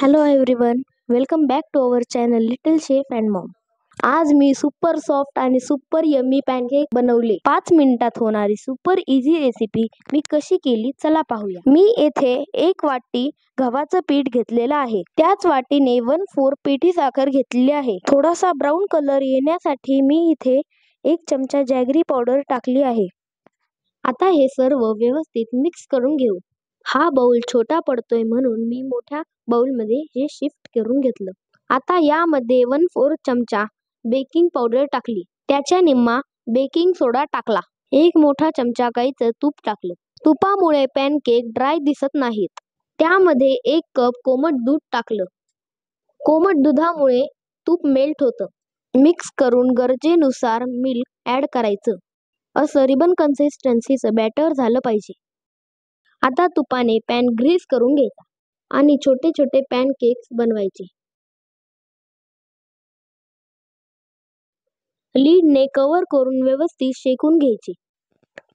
Hello everyone, welcome back to our channel little chef and mom. आज मी super soft आणि super yummy pancake बनवले. 5 मिनिटात होणारी सुपर इझी रेसिपी मी कशी केली चला पाहूया. मी येथे 1 वाटी गव्हाचं पीठ घेतलेलं आहे. त्याच वाटीने 1/4 पेटी साखर घेतलेली आहे. थोडासा ब्राऊन कलर येण्यासाठी मी इथे 1 चमचा जॅगरी पावडर टाकली आहे. आता हे सर्व व्यवस्थित मिक्स करून घेऊ. हा बाउल छोटा पडतोय म्हणून मी मोठ्या बाउलमध्ये हे शिफ्ट करून घेतलं. आता यामध्ये 1/4 चमचा बेकिंग पावडर टाकली. त्याच्या निम्मा बेकिंग सोडा टाकला. 1 मोठा चमचा गाईचं तूप टाकलं. तुपामुळे पॅनकेक ड्राय दिसत नाहीत. त्यामध्ये 1 कप कोमट दूध टाकलं. कोमट दुधामुळे तूप मेल्ट होतं. मिक्स करून गरजेनुसार मिल्क ॲड करायचं. असं रिबन कन्सिस्टन्सीचं बॅटर झालं पाहिजे. आता तुपाने पॅन ग्रीस करून घ्यायचा आणि छोटे छोटे पॅनकेक्स बनवायचे. लीडने कव्हर करून व्यवस्थित शेकून घ्यायचे.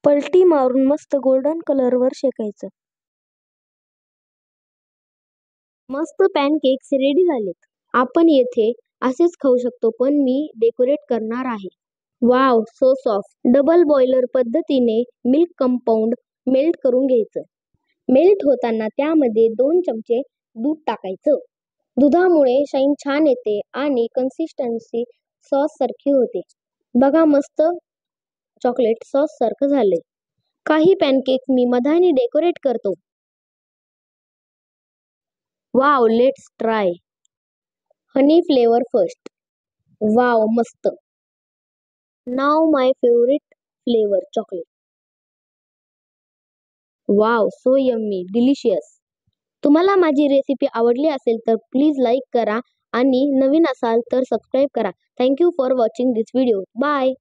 पलटी मारून मस्त गोल्डन कलरवर शेकायचं. मस्त पॅनकेक्स रेडी झालेत. आपण येथे असेच खाऊ शकतो, पण मी डेकोरेट करणार आहे. Wow, so soft. Double boiler पद्धतीने मिल्क कंपाऊंड मेल्ट करून घ्यायचं. मेल्ट होताना त्यामध्ये 2 चमचे दूध टाकायचं. दुधामुळे शाईन छान येते आणि कन्सिस्टन्सी सॉस सारखी होते. बघा, मस्त चॉकलेट सॉस सारखं झालंय. काही पॅनकेक्स मी मधाने डेकोरेट करतो. Wow, let's try. Honey flavour first. Wow, मस्त. Now my favourite flavour chocolate. Wow, so yummy, delicious. तुम्हाला माझी रेसिपी आवडली असेल तर प्लीज लाईक करा आणि नवीन असाल तर सबस्क्राईब करा. Thank you for watching this video. Bye.